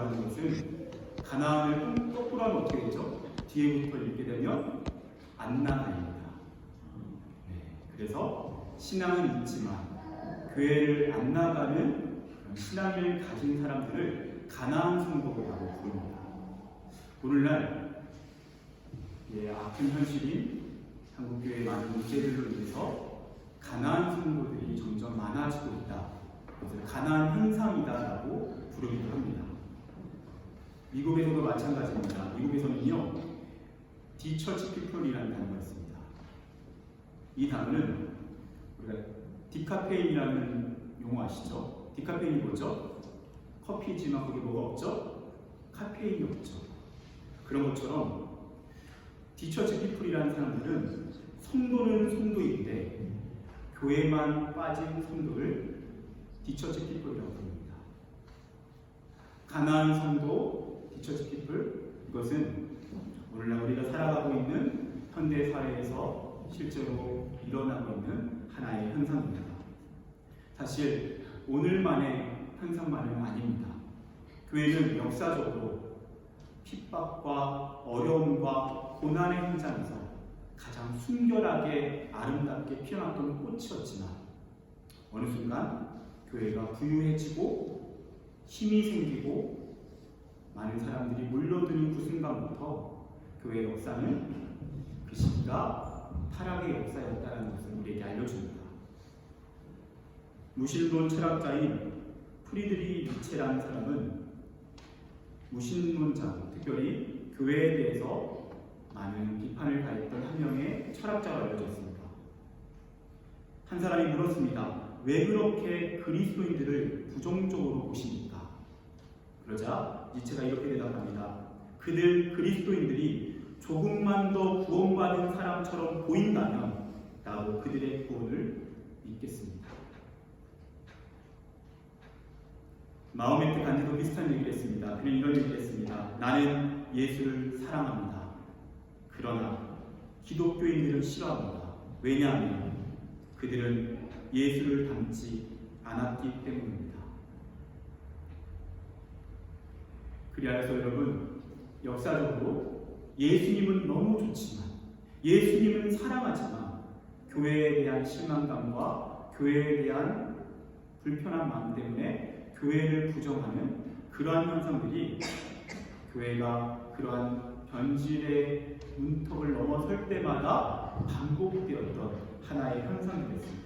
하는 것은 가나안을 거꾸로 하면 어떻게 되죠? 뒤에부터 읽게 되면 안나나입니다. 그래서 신앙은 있지만 교회를 안 나가는 신앙을 가진 사람들을 가나안 성도라고 부릅니다. 오늘날 아픈 현실인 한국교회의 많은 문제들로 인해서 가나안 성도들이 점점 많아지고 있다. 그래서 가나안 현상이다라고 부르기도 합니다. 미국에서도 마찬가지입니다. 미국에서는요, 디처치 피플이라는 단어가 있습니다. 이 단어는 우리가 디카페인이라는 용어 아시죠? 디카페인이 뭐죠? 커피지만 거기 뭐가 없죠? 카페인이 없죠. 그런 것처럼 디처치 피플이라는 사람들은 성도는 성도인데 교회만 빠진 성도를 디처치 피플이라고 부릅니다. 가나안 성도, 디처치 피플, 이것은 오늘날 우리가 살아가고 있는 현대 사회에서 실제로 일어나고 있는 하나의 현상입니다. 사실 오늘만의 현상만은 아닙니다. 교회는 역사적으로 핍박과 어려움과 고난의 현장에서 가장 순결하게 아름답게 피어났던 꽃이었지만 어느 순간 교회가 부유해지고 힘이 생기고 많은 사람들이 몰려드는 그 순간부터 교회의 역사는 그 시기가 타락의 역사였다는 것을 우리에게 알려줍니다. 무신론 철학자인 프리드리 니체라는 사람은 무신론자, 특별히 교회에 대해서 많은 비판을 가했던 한 명의 철학자로 알려져 있습니다. 한 사람이 물었습니다. 왜 그렇게 그리스도인들을 부정적으로 보십니까? 그러자 니체가 이렇게 대답합니다. 그리스도인들이 조금만 더 구원받은 사람처럼 보인다면 나도 그들의 구원을 믿겠습니다. 마호메트 간디도 비슷한 얘기를 했습니다. 그는 이런 얘기를 했습니다. 나는 예수를 사랑합니다. 그러나 기독교인들을 싫어합니다. 왜냐하면 그들은 예수를 닮지 않았기 때문입니다. 그리하여서 여러분, 역사적으로 예수님은 너무 좋지만, 예수님은 사랑하지만 교회에 대한 실망감과 교회에 대한 불편한 마음 때문에 교회를 부정하는 그러한 현상들이 교회가 그러한 변질의 문턱을 넘어설 때마다 반복되었던 하나의 현상이었습니다.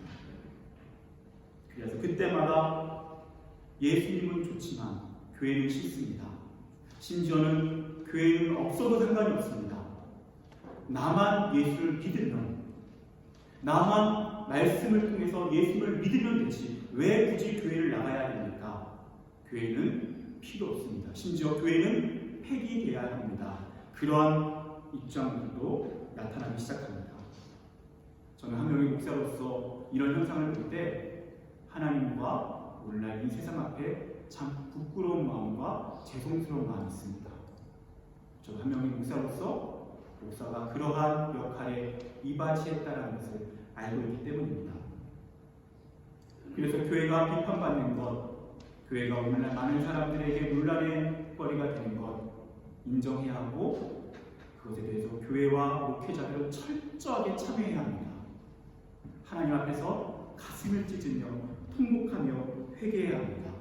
그래서 그때마다 예수님은 좋지만 교회는 싫습니다. 심지어는 교회는 없어도 상관이 없습니다. 나만 예수를 믿으면, 나만 말씀을 통해서 예수를 믿으면 되지 왜 굳이 교회를 나가야 됩니까? 교회는 필요 없습니다. 심지어 교회는 폐기되어야 합니다. 그러한 입장들도 나타나기 시작합니다. 저는 한 명의 목사로서 이런 현상을 볼 때 하나님과 오늘날 이 세상 앞에 참 부끄러운 마음과 죄송스러운 마음이 있습니다. 저도 한 명의 목사로서 목사가 그러한 역할에 이바지했다는 것을 알고 있기 때문입니다. 그래서 교회가 비판받는 것, 교회가 오늘날 많은 사람들에게 논란의 거리가 되는 것 인정해야 하고 그것에 대해서 교회와 목회자들은 철저하게 참여해야 합니다. 하나님 앞에서 가슴을 찢으며 통곡하며 회개해야 합니다.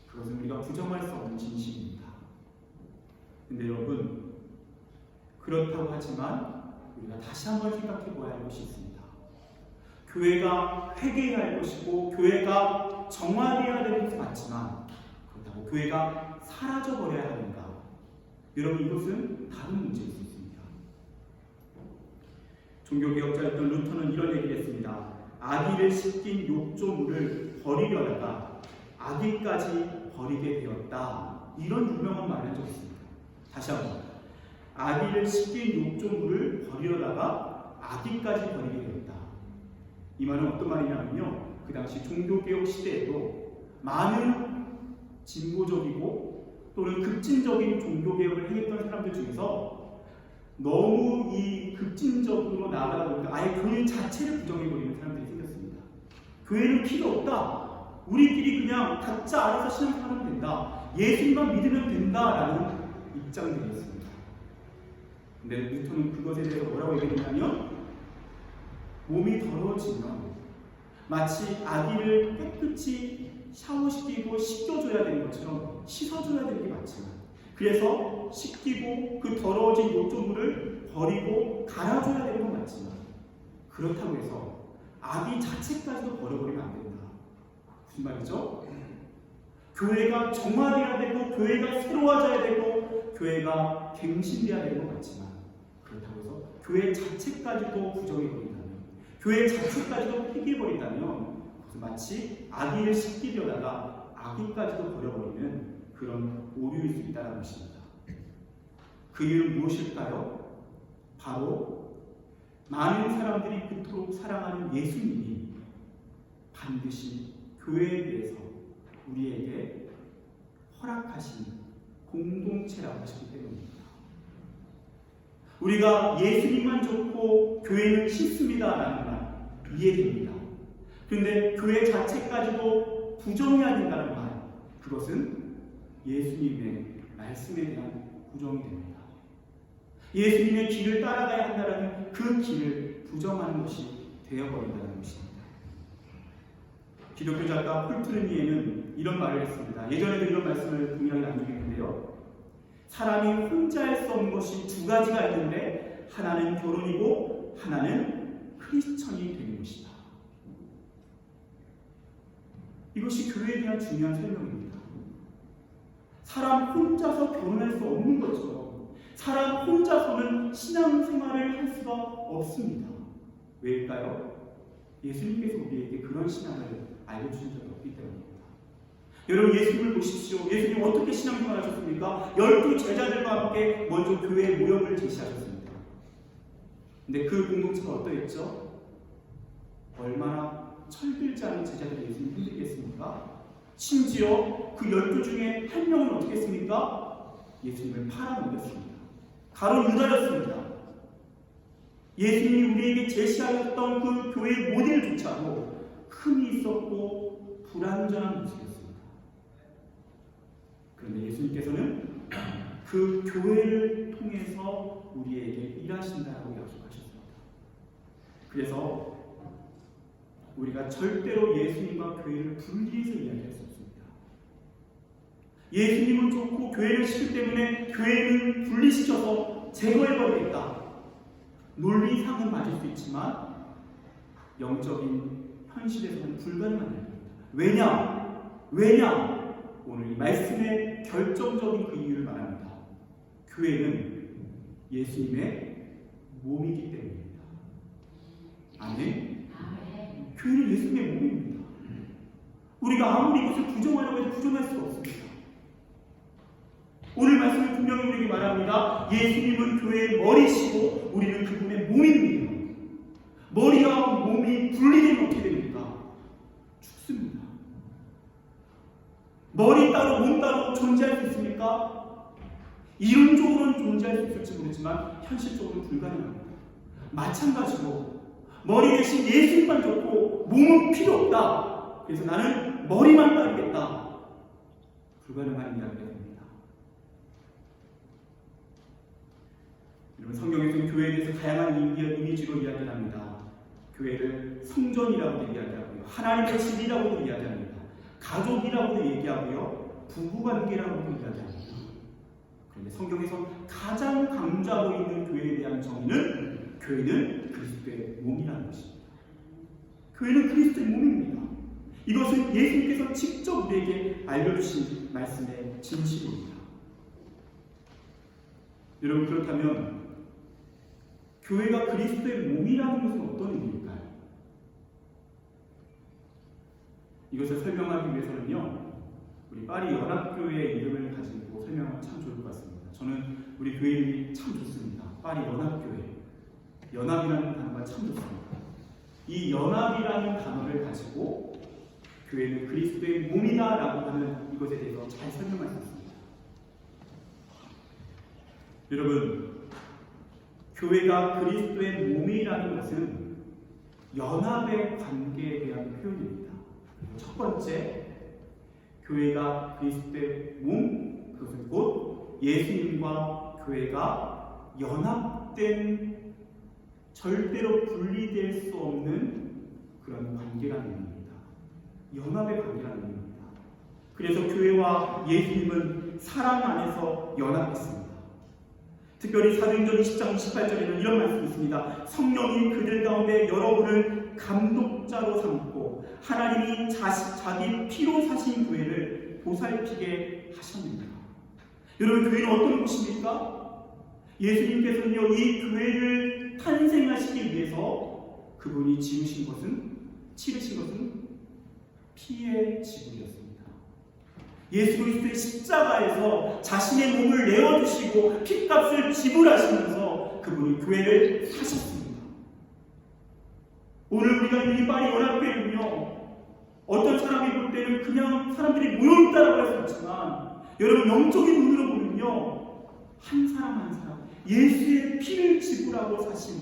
그것은 우리가 부정할 수 없는 진실입니다. 근데 여러분, 그렇다고 하지만 우리가 다시 한번 생각해 보아야 할 것이 있습니다. 교회가 회개해야 할 것이고 교회가 정화되어야 되는 것은 맞지만 그렇다고 교회가 사라져버려야 하는가? 여러분, 이것은 다른 문제일 수 있습니다. 종교개혁자였던 루터는 이런 얘기를 했습니다. 아기를 씻긴 욕조물을 버리려다가 아기까지 버리게 되었다. 이런 유명한 말을 한 적이 있습니다. 다시 한번, 아기를 씻긴 욕조물을 버리려다가 아기까지 버리게 되었다. 이 말은 어떤 말이냐면요, 그 당시 종교개혁 시대에도 많은 진보적이고 또는 급진적인 종교개혁을 행했던 사람들 중에서 너무 이 급진적으로 나아가다 보니까 아예 교회 자체를 부정해버리는 사람들이 생겼습니다. 교회는 필요 없다. 우리끼리 그냥 각자 알아서 신앙생활하면 된다. 예수님만 믿으면 된다라는 입장들이었습니다. 근데 뉴턴은 그것에 대해서 뭐라고 얘기했냐면 몸이 더러워지면 마치 아기를 깨끗이 샤워시키고 씻겨줘야 되는 것처럼 씻어줘야 되는 게 맞지만 그래서 씻기고 그 더러워진 욕조물을 버리고 갈아줘야 되는 건 맞지만 그렇다고 해서 아기 자체까지도 버려버리면 안 된다. 무슨 말이죠? 교회가 정화되어야 되고 교회가 새로워져야 되고 교회가 갱신되어야 되는 것 같지만 그렇다고 해서 교회 자체까지도 부정해버린다면 교회 자체까지도 폐기해버린다면 마치 아기를 씻기려다가 아기까지도 버려버리는 그런 오류일 수 있다는 것입니다. 그 이유는 무엇일까요? 바로 많은 사람들이 그토록 사랑하는 예수님이 반드시 교회에 대해서 우리에게 허락하신 공동체라고 하시기 때문입니다. 우리가 예수님만 좋고 교회는 싫습니다라는 말 이해됩니다. 그런데 교회 자체까지도 부정해야 된다는 말, 그것은 예수님의 말씀에 대한 부정이 됩니다. 예수님의 길을 따라가야 한다는 그 길을 부정하는 것이 되어버린다는 것입니다. 기독교 작가 폴트르니에는 이런 말을 했습니다. 예전에도 이런 말씀을 동일하게 남기는데요. 사람이 혼자 할 수 없는 것이 두 가지가 있는데 하나는 결혼이고 하나는 크리스천이 되는 것이다. 이것이 교회에 대한 중요한 설명입니다. 사람 혼자서 결혼할 수 없는 것처럼 사람 혼자서는 신앙생활을 할 수가 없습니다. 왜일까요? 예수님께서 우리에게 그런 신앙을 알려주신 적이 없기 때문입니다. 여러분 예수님을 보십시오. 예수님 어떻게 신앙생활 하셨습니까? 12 제자들과 함께 먼저 교회의 모형을 제시하셨습니다. 근데 그 공동체가 어떠했죠? 얼마나 철들지 않은 제자들이 예수님 힘들겠습니까? 심지어 그 12 중에 한 명은 어떻게 했습니까? 예수님을 팔아넘겼습니다. 가로 유다였습니다. 예수님이 우리에게 제시하셨던 그 교회의 모델조차도 흠이 있었고 불완전한 모습이었습니다. 그런데 예수님께서는 그 교회를 통해서 우리에게 일하신다고 약속하셨습니다. 그래서 우리가 절대로 예수님과 교회를 분리해서 이야기할 수 없습니다. 예수님은 좋고 교회를 싫기 때문에 교회는 분리시켜서 제거해버리겠다. 논리상은 맞을 수 있지만 영적인 현실에서는 불가능한 일입니다. 왜냐? 오늘 이 말씀의 결정적인 그 이유를 말합니다. 교회는 예수님의 몸이기 때문입니다. 아멘? 교회는 예수님의 몸입니다. 우리가 아무리 이것을 부정하려고 해도 부정할 수가 없습니다. 오늘 말씀을 분명히 우리에게 말합니다. 예수님은 교회의 머리시고 우리는 그분의 몸입니다. 머리와 몸이 분리되면 어떻게 됩니까? 죽습니다. 머리 따로 몸 따로 존재할 수 있습니까? 이론적으로는 존재할 수 있을지 모르지만 현실적으로는 불가능합니다. 마찬가지로 머리 대신 예수님만 좋고 몸은 필요 없다. 그래서 나는 머리만 따르겠다. 불가능한 이야기가 됩니다. 여러분 성경에서는 교회에 대해서 다양한 이미지로 이야기를 합니다. 교회를 성전이라고도 이야기하고요. 하나님의 집이라고도 이야기합니다. 가족이라고도 얘기하고요. 부부관계라고도 이야기합니다. 그런데 성경에서 가장 강조하고 있는 교회에 대한 정의는 교회는 그리스도의 몸이라는 것입니다. 교회는 그리스도의 몸입니다. 이것은 예수님께서 직접 우리에게 알려주신 말씀의 진실입니다. 여러분 그렇다면 교회가 그리스도의 몸이라는 것은 어떤 의미일까요? 이것을 설명하기 위해서는요, 우리 파리 연합교회의 이름을 가지고 설명하면 참 좋을 것 같습니다. 저는 우리 교회 이름이 참 좋습니다. 파리 연합교회. 연합이라는 단어가 참 좋습니다. 이 연합이라는 단어를 가지고 교회는 그리스도의 몸이다라고 하는 이것에 대해서 잘 설명할 수 있습니다. 여러분, 교회가 그리스도의 몸이라는 것은 연합의 관계에 대한 표현입니다. 첫 번째, 교회가 그리스도의 몸, 그것은 곧 예수님과 교회가 연합된 절대로 분리될 수 없는 그런 관계라는 의미입니다. 연합의 관계라는 의미입니다. 그래서 교회와 예수님은 사랑 안에서 연합했습니다. 특별히 사도행전 20장 28절에는 이런 말씀이 있습니다. 성령이 그들 가운데 여러분을 감독자로 삼고 하나님이 자기 피로 사신 교회를 보살피게 하셨습니다. 여러분, 교회는 어떤 곳입니까? 예수님께서는요, 이 교회를 탄생하시기 위해서 그분이 치르신 것은 피의 지불이었습니다. 예수 그리스도의 십자가에서 자신의 몸을 내어주시고 피값을 지불하시면서 그분이 교회를 사셨습니다. 오늘 우리가 이 파리 연합교회는요, 어떤 사람이 볼 때는 그냥 사람들이 모여있다라고 할 수 있지만, 여러분 영적인 눈으로 보면요, 한 사람 한 사람 예수의 피를 지불하고 사신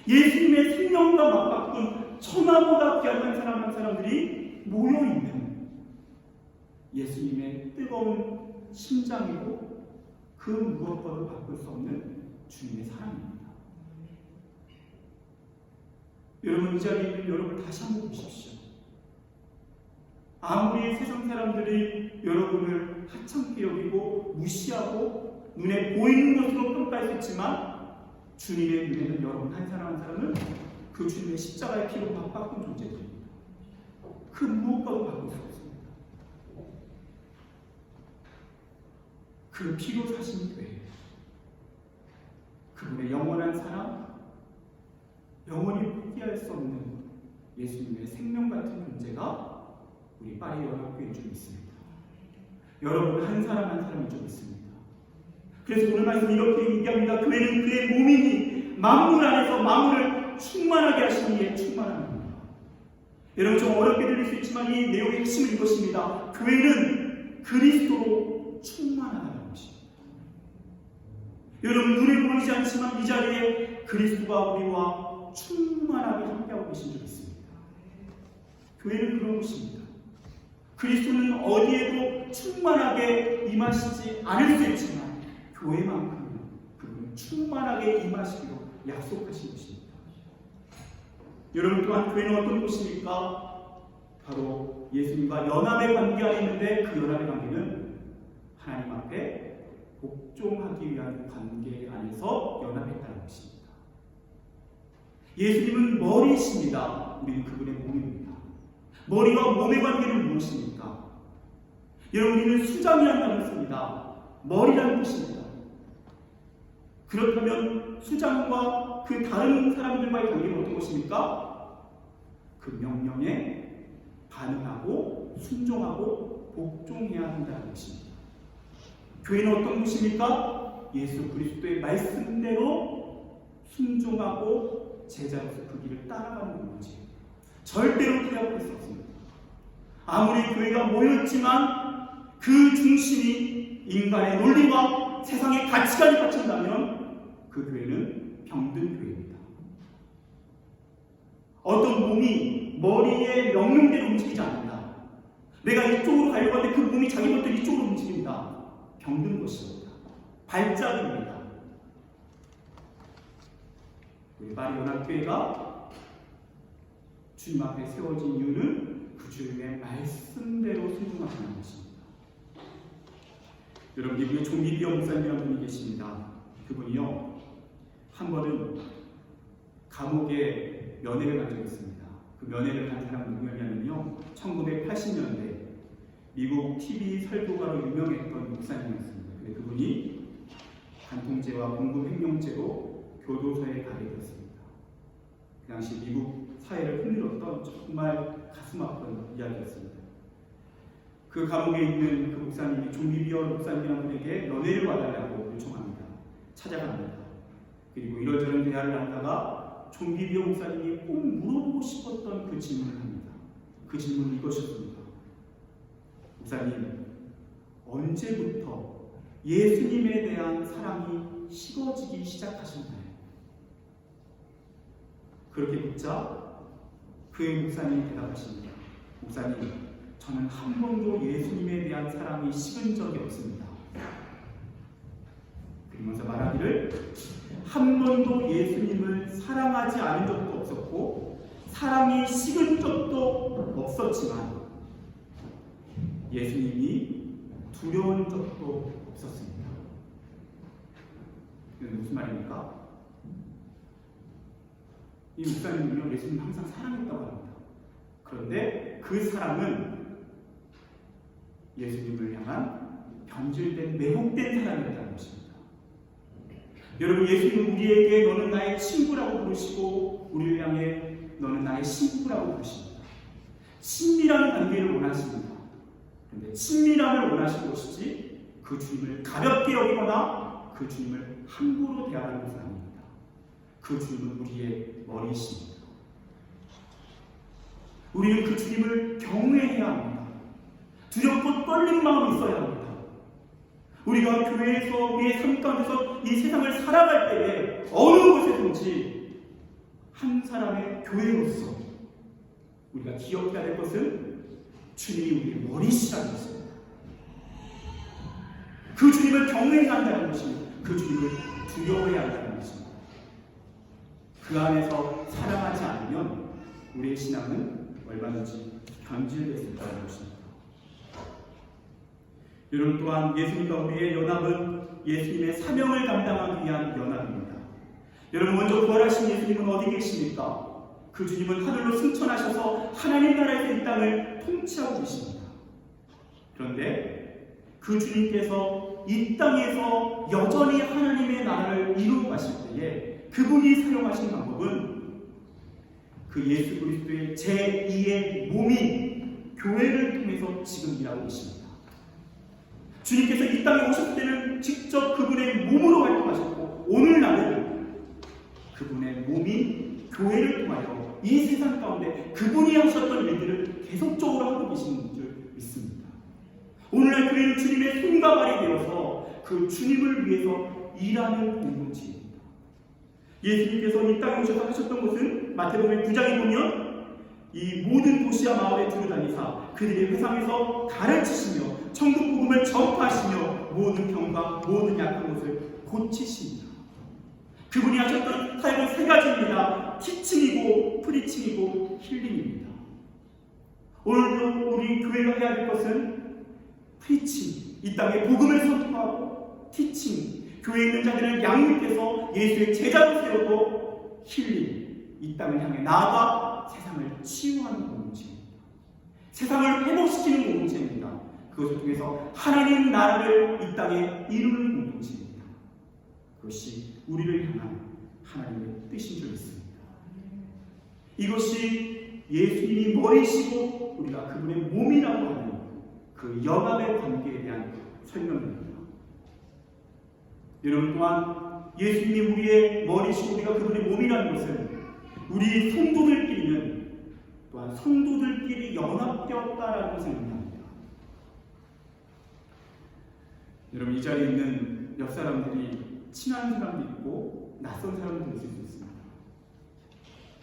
예수님의 생명과 맞바꾼 천하보다 귀한 사람 한 사람들이 모여있는 예수님의 뜨거운 심장이고 그 무엇과도 바꿀 수 없는 주님의 사랑입니다. 여러분, 이 자리에 있는 여러분 다시 한번 보십시오. 아무리 세상 사람들이 여러분을 하찮게 여기고 무시하고 눈에 보이는 것으로 평가할 수 있지만 주님의 눈에는 여러분 한 사람 한 사람은 그 주님의 십자가의 피로 바꾼 존재입니다. 그 무엇과도 바꿀 수 없습니다. 그 피로 사신 교회, 그분의 영원한 사랑, 영원히 포기할 수 없는 예수님의 생명 같은 존재가 우리 파리 연합교회에 좀 있습니다. 여러분 한 사람 한 사람이 좀 있습니다. 그래서 오늘 말씀 이렇게 얘기합니다. 교회는 그의 몸이니 만물 안에서 만물을 충만하게 하시기에 충만한 겁니다. 여러분, 좀 어렵게 들릴 수 있지만 이 내용의 핵심은 이것입니다. 교회는 그리스도로 충만하다는 것입니다. 여러분, 눈에 보이지 않지만 이 자리에 그리스도가 우리와 충만하게 함께하고 계신 줄 믿습니다. 교회는 그런 곳입니다. 그리스도는 어디에도 충만하게 임하시지 않을 수 있지만 교회만큼은 그분은 충만하게 임하시기로 약속하신 것입니다. 여러분, 또한 교회는 어떤 곳입니까? 바로 예수님과 연합의 관계 안에 있는데 그 연합의 관계는 하나님 앞에 복종하기 위한 관계 안에서 연합했다는 것입니다. 예수님은 머리이십니다. 우리는 그분의 몸입니다. 머리와 몸의 관계는 무엇입니까? 여러분, 우리는 수장이라는 단어를 씁니다. 머리라는 것입니다. 그렇다면 수장과 그 다른 사람들과의 관계는 어떤 것입니까? 그 명령에 반응하고 순종하고 복종해야 한다는 것입니다. 교회는 어떤 곳입니까? 예수 그리스도의 말씀대로 순종하고 제자로서 그 길을 따라가는 곳이에요. 절대로 퇴합할 수 없습니다. 아무리 교회가 모였지만 그 중심이 인간의 논리와 세상의 가치관이 받친다면 그 교회는 병든 교회입니다. 어떤 몸이 머리의 명령대로 움직이지 않는다. 내가 이쪽으로 가려고 하는데 그 몸이 자기 멋대로 이쪽으로 움직인다. 병든 것입니다. 발작입니다. 우리 파리 연합교회가 주님 앞에 세워진 이유는 그 주님의 말씀대로 순종하시는 것입니다. 여러분, 미국에 존비비어 목사님이라는 분이 계십니다. 그분이요, 한 번은 감옥에 면회를 간 적이 있습니다. 그 면회를 간 사람은 누구냐면요, 1980년대 미국 TV 설교가로 유명했던 목사님이었습니다. 근데 그분이 간통죄와 공급횡령죄로 교도소에 가게 되었습니다. 그 당시 미국 사회를 흔들었던 정말 가슴 아픈 이야기였습니다. 그 감옥에 있는 그 목사님이 존비비어 목사님이라는 분에게 연애를 와달라고 요청합니다. 찾아갑니다. 그리고 이런저런 대화를 나누다가 존비비어 목사님이 꼭 물어보고 싶었던 그 질문을 합니다. 그 질문은 이것이었습니다. 목사님, 언제부터 예수님에 대한 사랑이 식어지기 시작하셨나요? 그렇게 묻자 그 목사님이 대답하십니다. 목사님, 저는 한 번도 예수님에 대한 사랑이 식은 적이 없습니다. 그러면서 말하기를 한 번도 예수님을 사랑하지 않은 적도 없었고 사랑이 식은 적도 없었지만 예수님이 두려운 적도 없었습니다. 이건 무슨 말입니까? 이 목사님은요, 예수님 항상 사랑했다고 합니다. 그런데 그 사랑은 예수님을 향한 변질된, 매혹된 사랑이었다는 것입니다. 여러분, 예수님은 우리에게 너는 나의 친구라고 부르시고 우리를 향해 너는 나의 신부라고 부르십니다. 친밀한 관계를 원하십니다. 그런데 친밀함을 원하시는 것이지 그 주님을 가볍게 여기거나 그 주님을 함부로 대하는 것은 아닙니다. 그 주님은 우리의 머리이십니다. 우리는 그 주님을 경외해야 합니다. 두렵고 떨린 마음이 있어야 합니다. 우리가 교회에서 우리의 삶 가운데서 이 세상을 살아갈 때에 어느 곳에든지 한 사람의 교회로서 우리가 기억해야 될 것은 주님이 우리의 머리시라는 것입니다. 그 주님을 경외해야 한다는 것입니다. 그 주님을 두려워해야 한다는 것입니다. 그 안에서 살아가지 않으면 우리의 신앙은 얼마든지 변질될 수 있다는 것입니다. 여러분, 또한 예수님과 우리의 연합은 예수님의 사명을 감당하기 위한 연합입니다. 여러분, 먼저 부활하신 예수님은 어디 계십니까? 그 주님은 하늘로 승천하셔서 하나님 나라에서 이 땅을 통치하고 계십니다. 그런데 그 주님께서 이 땅에서 여전히 하나님의 나라를 이루어 가실 때에 그분이 사용하신 방법은 그 예수 그리스도의 제2의 몸인 교회를 통해서 지금 일하고 계십니다. 주님께서 이 땅에 오셨을 때는 직접 그분의 몸으로 활동하셨고 오늘날은 그분의 몸인 교회를 통하여 이 세상 가운데 그분이 하셨던 일들을 계속적으로 하고 계시는 줄 믿습니다. 오늘날 교회는 주님의 손과 발이 되어서 그 주님을 위해서 일하는 공동체입니다. 예수님께서 이 땅에 오셔서 하셨던 것은 마태복음 9장에 보면 이 모든 도시와 마을에 두루다니사 그들의 회상에서 가르치시며 천국 복음을 전파하시며 모든 병과 모든 약한 것을 고치십니다. 그분이 하셨던 사역은 세 가지입니다. 티칭이고 프리칭이고 힐링입니다. 오늘도 우리 교회가 해야 될 것은 프리칭, 이 땅에 복음을 선포하고, 티칭, 교회에 있는 자들을 양육해서 예수의 제자로 세우고, 힐링, 이 땅을 향해 나아가 세상을 치유하는 공동체입니다. 세상을 회복시키는 공동체입니다. 그것을 통해서 하나님 나라를 이 땅에 이루는 공동체입니다. 그것이 우리를 향한 하나님의 뜻인 줄 믿습니다. 이것이 예수님이 머리시고 우리가 그분의 몸이라고 하는 그 연합의 관계에 대한 설명입니다. 여러분, 또한 예수님이 우리의 머리시고 우리가 그분의 몸이라는 것은 우리 성도들끼리는 또한 성도들끼리 연합되었다라는 것을 의미합니다. 여러분, 이 자리에 있는 옆 사람들이 친한 사람도 있고 낯선 사람도 있을 수 있습니다.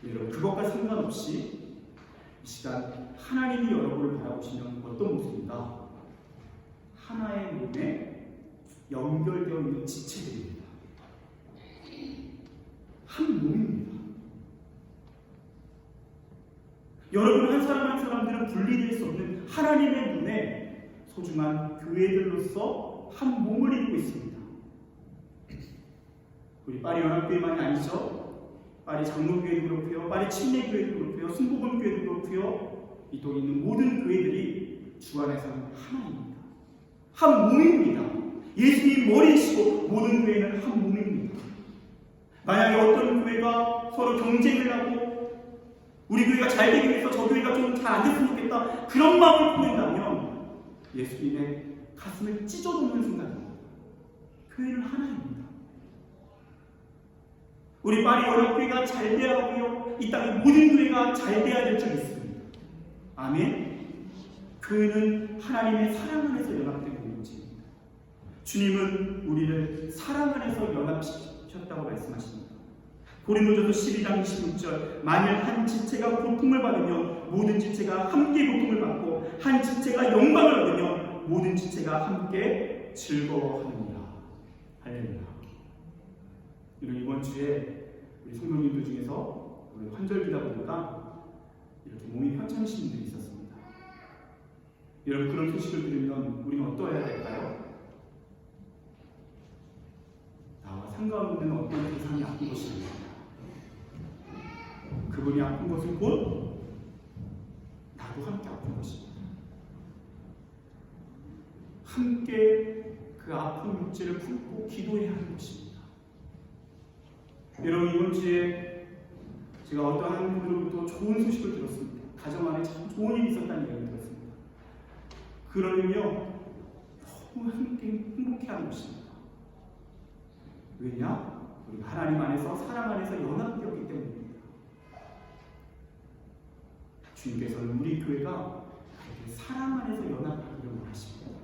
여러분, 그것과 상관없이 이 시간 하나님이 여러분을 바라보시면 어떤 모습인가? 하나의 몸에 연결되어 있는 지체들입니다. 한 몸입니다. 여러분 한 사람 한 사람들은 분리될 수 없는 하나님의 눈에 소중한 교회들로서 한 몸을 이루고 있습니다. 우리 파리 연합교회만이 아니죠. 파리 장로교회도 그렇고요, 파리 침례교회도 그렇고요, 순복음교회도 그렇고요, 이 동에 있는 모든 교회들이 주 안에서는 하나입니다. 한 몸입니다. 예수님 머리이시고 모든 교회는 한 몸입니다. 만약에 어떤 교회가 서로 경쟁을 하고 우리 교회가 잘 되기 위해서 저 교회가 좀 잘 안 됐으면 좋겠다, 그런 마음을 품는다면 예수님의 가슴을 찢어놓는 순간입니다. 교회는 하나입니다. 우리 파리 연합교회가 잘 돼야 하고요, 이 땅의 모든 교회가 잘 돼야 될 줄 믿습니다. 아멘. 교회는 하나님의 사랑 안에서 연합된 공동체입니다. 주님은 우리를 사랑 안에서 연합시켰다고 말씀하십니다. 고린도전서 12장 26절, 만일 한 지체가 고통을 받으며 모든 지체가 함께 고통을 받고 한 지체가 영광을 얻으며 모든 지체가 함께 즐거워하느니라. 할렐루야. 이번 주에 우리 성도님들 중에서 우리 환절기다 보니까 이렇게 몸이 편찮으신 분들이 있었습니다. 여러분, 그런 소식을 들으면 우리는 어떠해야 될까요? 나와 상관없는 어떤 대상이 아픈 것입니다. 그분이 아픈 것은 곧 나도 함께 아픈 것입니다. 함께 그 아픈 육체를 품고 기도해야 하는 것입니다. 여러분, 이번 주에 제가 어떠한 분으로부터 좋은 소식을 들었습니다. 가정 안에 참 좋은 일이 있었다는 이야기를 들었습니다. 그러면요, 너무 함께 행복해하는 것입니다. 왜냐? 우리가 하나님 안에서, 사랑 안에서 연합되었기 때문입니다. 주님께서는 우리 교회가 사랑 안에서 연합하기를 원하십니다.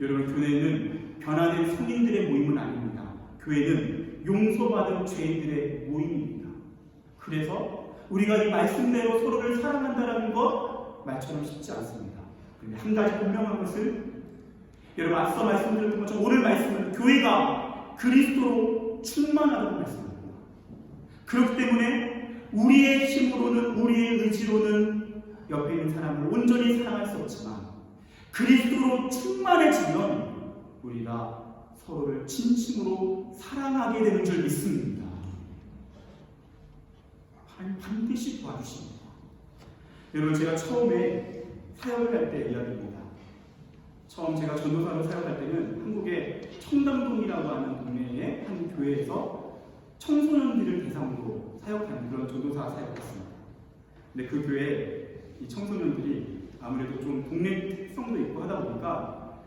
여러분, 교회는 변화된 성인들의 모임은 아닙니다. 교회는 용서받은 죄인들의 모임입니다. 그래서 우리가 이 말씀대로 서로를 사랑한다는 것 말처럼 쉽지 않습니다. 그런데 한 가지 분명한 것은, 여러분, 앞서 말씀드렸던 것처럼 오늘 말씀은 교회가 그리스도로 충만하다는 말씀입니다. 그렇기 때문에 우리의 힘으로는, 우리의 의지로는 옆에 있는 사람을 온전히 사랑할 수 없지만 그리스도로 충만해지면 우리가 서로를 진심으로 사랑하게 되는 줄 믿습니다. 하나님 반드시 도와주십니다. 여러분, 제가 처음에 사역을 할 때 이야기입니다. 처음 제가 전도사로 사역할 때는 한국의 청담동이라고 하는 동네의 한 교회에서 청소년들을 대상으로 사역하는 그런 전도사 사역했습니다. 근데 그 교회에 이 청소년들이 아무래도 좀 동네 특성도 있고 하다 보니까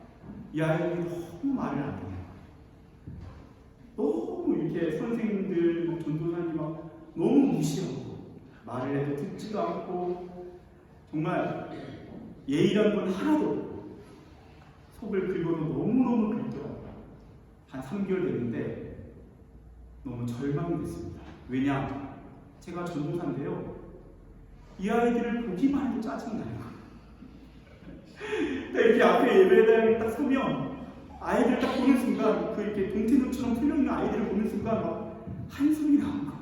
이 아이들이 너무 말을 안 해요. 너무 이렇게 선생님들, 전도사님 막 너무 무시하고 말을 해도 듣지도 않고 정말 예의란 건 하나도 없고 속을 긁어도 너무너무 긁더라고요. 한 3개월 됐는데 너무 절망이 됐습니다. 왜냐? 제가 전도사인데요, 이 아이들을 보기만 해도 짜증나요. 이렇게 앞에 예배당에 딱 서면 아이들 딱 보는 순간, 그 이렇게 동태눈처럼 풀려있는 아이들을 보는 순간 막 한숨이 나온 거.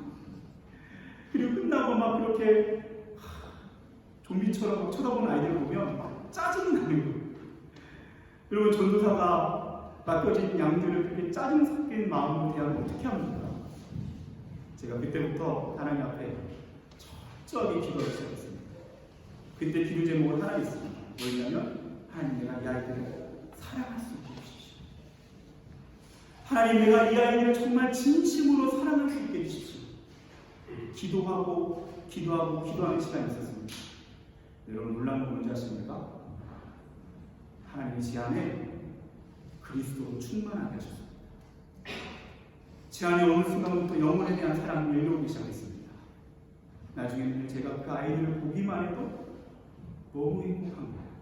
그리고 끝나고 막 그렇게 좀비처럼 막 쳐다보는 아이들을 보면 막 짜증이 나는 거예요. 여러분, 전도사가 맡겨진 양들을 그렇게 짜증 섞인 마음으로 대하면 어떻게 합니까? 제가 그때부터 하나님 앞에 철저하게 기도를 시작했습니다. 그때 기도 제목은 하나 있습니다. 뭐였냐면, 하나님, 내가 이 아이들을 사랑할 수 있게 해주십시오. 하나님, 내가 이 아이들을 정말 진심으로 사랑할 수 있게 해주십시오. 기도하고 기도하는 시간이 있었습니다. 여러분, 놀란 건 뭔지 아십니까? 하나님이 제 안에 그리스도로 충만하게 하셨습니다. 제 안에 어느 순간부터 영혼에 대한 사랑을 일러오기 시작했습니다. 나중에는 제가 그 아이들을 보기만 해도 너무 행복한 거예요.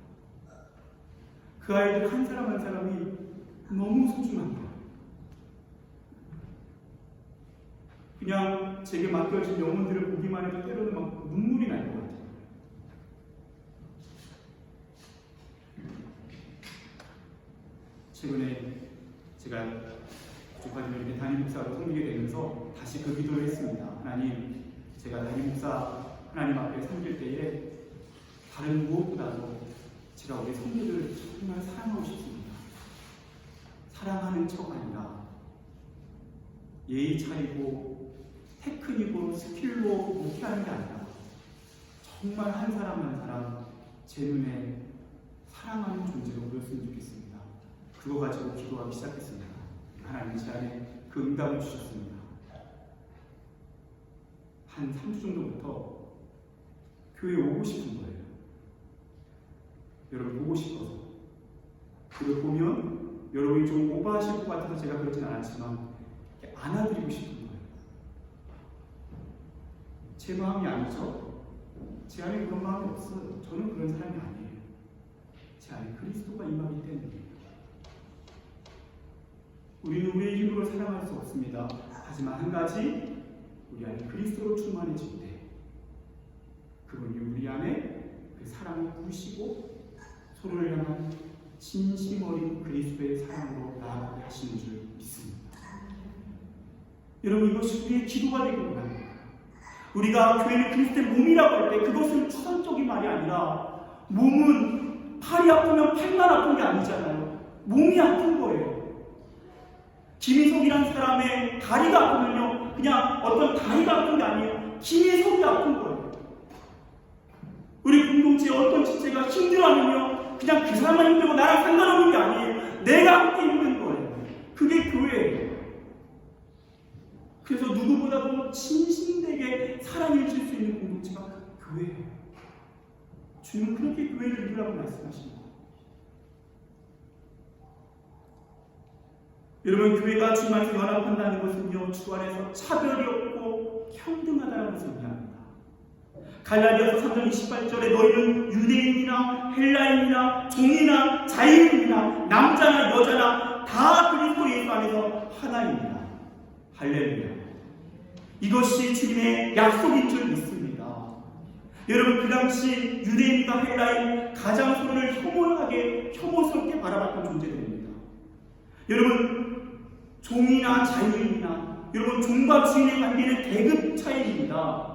그 아이들 한 사람 한 사람이 너무 소중한 거예요. 그냥 제게 맡겨진 영혼들을 보기만 해도 때로는 막 눈물이 날 것 같아요. 최근에 제가 조카들을 이렇게 담임 목사로 섬기게 되면서 다시 그 기도를 했습니다. 하나님, 제가 담임 목사 하나님 앞에 섬길 때에 다른 무엇보다도 제가 우리 성도들을 정말 사랑하고 싶습니다. 사랑하는 척 아니라 예의 차리고 테크닉으로 스킬로 목회하는 게 아니라 정말 한 사람 한 사람 제 눈에 사랑하는 존재로 보였으면 좋겠습니다. 그거 가지고 기도하기 시작했습니다. 하나님 제 안에 그 응답을 주셨습니다. 한 3주 정도부터 교회에 오고 싶은 거예요. 여러분, 보고 싶어서. 그걸 보면 여러분이 좀 오버하실 것 같아서 제가 그러진 않았지만 안아드리고 싶은 거예요. 제 마음이 아니죠. 제 안에 그런 마음이 없어요. 저는 그런 사람이 아니에요. 제 안에 그리스도가 임하기 때문이에요. 우리는 우리의 힘으로 사랑할 수 없습니다. 하지만 한 가지, 우리 안에 그리스도로 충만해질 때 그분이 우리 안에 그 사랑을 부으시고 서로를 향한 진심 어린 그리스도의 사랑으로 나아가게 하시는 줄 믿습니다. 여러분, 이것이 우리의 기도가 되길 원합니다. 우리가 교회는 그리스도의 몸이라고 할 때 그것은 추상적인 말이 아니라 몸은 팔이 아프면 팔만 아픈 게 아니잖아요. 몸이 아픈 거예요. 김희석이라는 사람의 다리가 아프면요, 그냥 어떤 다리가 아픈 게 아니에요. 김희석이 아픈 거예요. 우리 공동체에 어떤 지체가 힘들어하면요, 그냥 그 사람만 힘들고 나랑 상관없는 게 아니에요. 내가 함께 힘든 거예요. 그게 교회예요. 그래서 누구보다도 진심되게 사랑해 줄 수 있는 공동체가 교회예요. 주님은 그렇게 교회를 이루라고 말씀하십니다. 여러분, 교회가 주님 안에서 연합한다는 것은요, 주 안에서 차별이 없고 평등하다는 것을 의미합니다. 갈라디아서 3장 28절에 너희는 유대인이나 헬라인이나 종이나 자유인이나 남자나 여자나 다 그리스도 예수 안에서 하나입니다. 할렐루야. 이것이 주님의 약속인 줄 믿습니다. 여러분, 그 당시 유대인과 헬라인 가장 서로를 혐오스럽게 바라봤던 존재들입니다. 여러분, 종이나 자유인이나 여러분, 종과 주인의 관계는 계급 차이입니다.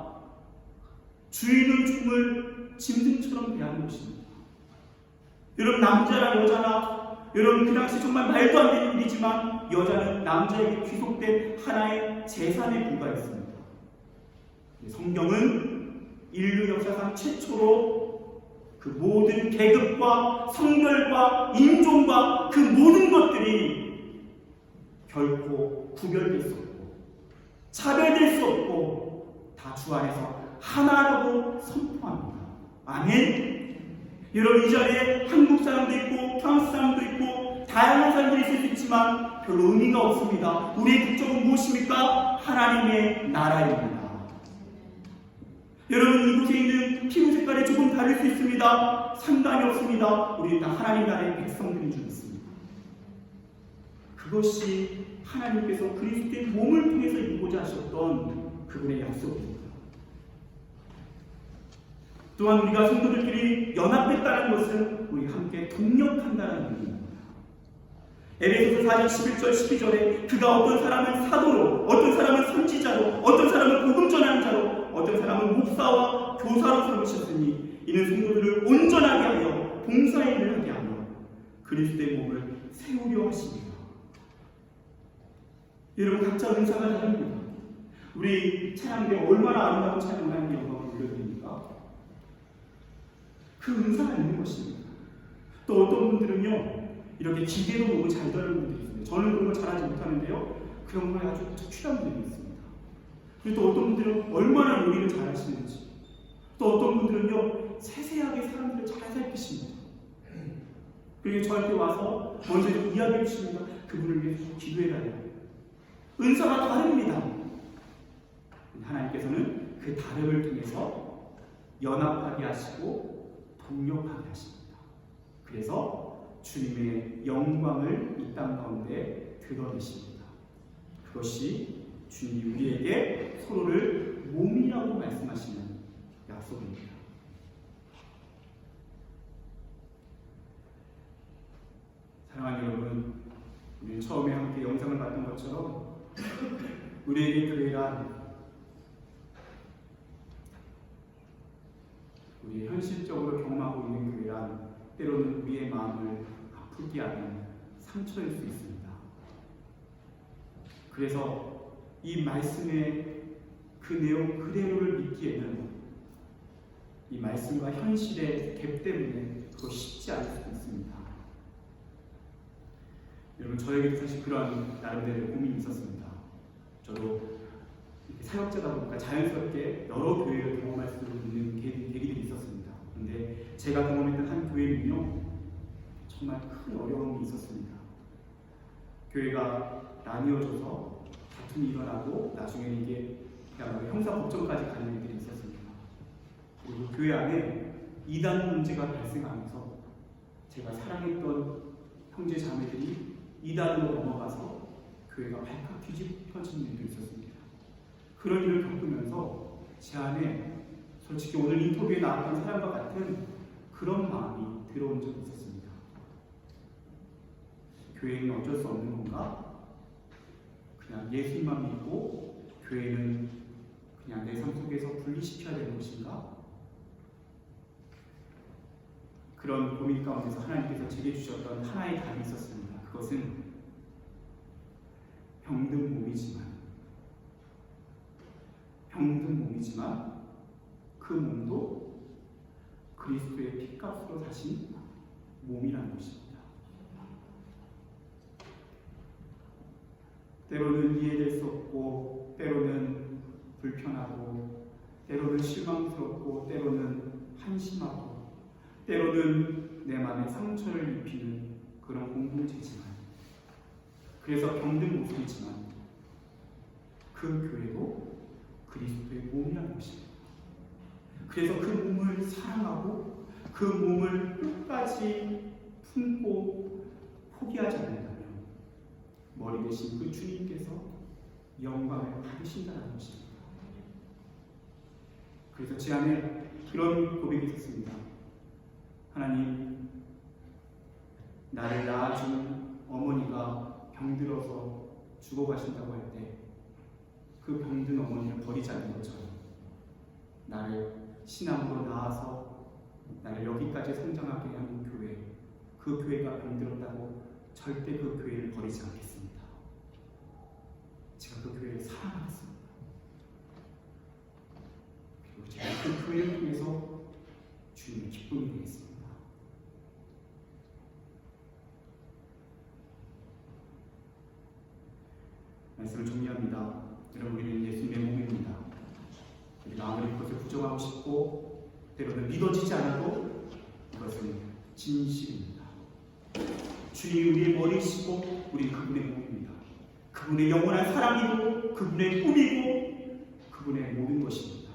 주인은 종을 짐승처럼 대하는 것입니다. 여러분, 남자나 여자나 여러분, 그 당시 정말 말도 안 되는 일이지만 여자는 남자에게 귀속된 하나의 재산에 불과했습니다. 성경은 인류 역사상 최초로 그 모든 계급과 성별과 인종과 그 모든 것들이 결코 구별될 수 없고 차별될 수 없고 다 주 안에서 하나라고 선포합니다. 아멘. 여러분, 이 자리에 한국 사람도 있고 프랑스 사람도 있고 다양한 사람들이 있을 수 있지만 별로 의미가 없습니다. 우리의 국적은 무엇입니까? 하나님의 나라입니다. 여러분, 이곳에 있는 피부 색깔이 조금 다를 수 있습니다. 상관이 없습니다. 우리 다 하나님 나라의 백성들인 줄 믿습니다. 그것이 하나님께서 그리스도의 몸을 통해서 이루고자 하셨던 그분의 약속입니다. 또한 우리가 성도들끼리 연합했다는 것은 우리 함께 동력한다는 의미입니다. 에베소서 4장 11절 12절에 그가 어떤 사람은 사도로, 어떤 사람은 선지자로, 어떤 사람은 복음 전하는 자로, 어떤 사람은 목사와 교사로 삼으셨으니 이는 성도들을 온전하게 하여 봉사의 일을 하게 하며 그리스도의 몸을 세우려 하십니다. 여러분, 각자 은사가 다릅니다. 우리 찬양대 얼마나 아름다운 찬양을 영광을 올려드립니까? 그 은사가 있는 것입니다. 또 어떤 분들은요, 이렇게 기계로 너무 잘 다루는 분들이 있습니다. 저는 그런 걸 잘하지 못하는데요, 그런 거에 아주 특출한 분들이 있습니다. 그리고 또 어떤 분들은 얼마나 요리를 잘 하시는지, 또 어떤 분들은요, 세세하게 사람들을 잘 살피십니다. 그리고 저한테 와서 먼저 이야기해 주십니다. 그분을 위해서 기도해달라고. 은사가 다릅니다. 하나님께서는 그 다름을 통해서 연합하게 하시고 동력하게 하십니다. 그래서 주님의 영광을 이 땅 가운데 드러내십니다. 그것이 주님이 우리에게 서로를 몸이라고 말씀하시는 약속입니다. 사랑하는 여러분, 우리 처음에 함께 영상을 봤던 것처럼 우리에게 교회란 우리 현실적으로 경험하고 있는 교회란 때로는 우리의 마음을 아프게 하는 상처일 수 있습니다. 그래서 이 말씀의 그 내용 그대로를 믿기에는 이 말씀과 현실의 갭 때문에 그거 쉽지 않을 수도 있습니다. 여러분, 저에게도 사실 그런 나름대로 고민이 있었습니다. 저도 사역자다 보니까 자연스럽게 여러 교회를 경험할 수 있는 계기들이 있었습니다. 그런데 제가 경험했던 한 교회는요, 정말 큰 어려움이 있었습니다. 교회가 나뉘어져서 다툼이 일어나고 나중에는 이게 형사 법정까지 가는 일들이 있었습니다. 그리고 교회 안에 이단 문제가 발생하면서 제가 사랑했던 형제 자매들이 이단으로 넘어가서 교회가 발칵 뒤집혀진 일도 있었습니다. 그런 일을 겪으면서 제 안에 솔직히 오늘 인터뷰에 나왔던 사람과 같은 그런 마음이 들어온 적이 있었습니다. 교회는 어쩔 수 없는 건가? 그냥 예수님만 믿고 교회는 그냥 내 삶 속에서 분리시켜야 되는 것인가? 그런 고민 가운데서 하나님께서 제게 주셨던 하나의 답이 있었습니다. 그것은 병든 몸이지만 그 몸도 그리스도의 피값으로 사신 몸이라는 것입니다. 때로는 이해될 수 없고, 때로는 불편하고, 때로는 실망스럽고, 때로는 한심하고, 때로는 내 마음에 상처를 입히는 그런 공동체지만, 그래서 병든 모습이지만 그 교회도 그리스도의 몸이라는 것입니다. 그래서 그 몸을 사랑하고 그 몸을 끝까지 품고 포기하지 않는다면 머리 대신 그 주님께서 영광을 받으신다는 것입니다. 그래서 제 안에 그런 고백이 있었습니다. 하나님, 나를 낳아준 어머니가 병들어서 죽어가신다고 할 때 그 병든 어머니를 버리지 않는 것처럼 나를 신앙으로 낳아서 나를 여기까지 성장하게 하는 교회, 그 교회가 병들었다고 절대 그 교회를 버리지 않겠습니다. 제가 그 교회를 사랑하겠습니다. 그리고 제가 그 교회를 통해서 주님의 기쁨이 되겠습니다. 말씀을 정리합니다. 여러분, 우리는 예수님의 몸입니다. 우리가 아무리 그것을 부정하고 싶고 때로는 믿어지지 않아도 그것은 진실입니다. 주님이 우리의 머리이시고 우리 그분의 몸입니다. 그분의 영원한 사랑이고 그분의 꿈이고 그분의 모든 것입니다.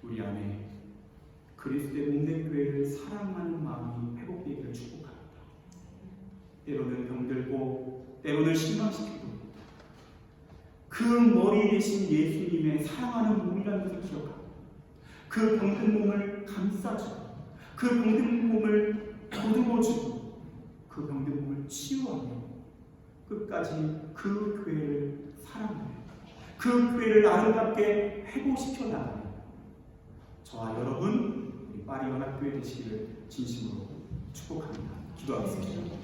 우리 안에 그리스도의 몸된 교회를 사랑하는 마음이 회복되기를 축복합니다. 때로는 병들고 때로는 실망시키고 그 머리 대신 예수님의 사랑하는 몸이라는 것을 기억하고 그 병든 몸을 감싸주고 그 병든 몸을 보듬어주고 그 병든 몸을 치유하며 끝까지 그 교회를 사랑하며 그 교회를 아름답게 회복시켜 나가며 저와 여러분 우리 파리 연합교회 되시기를 진심으로 축복합니다. 기도하겠습니다.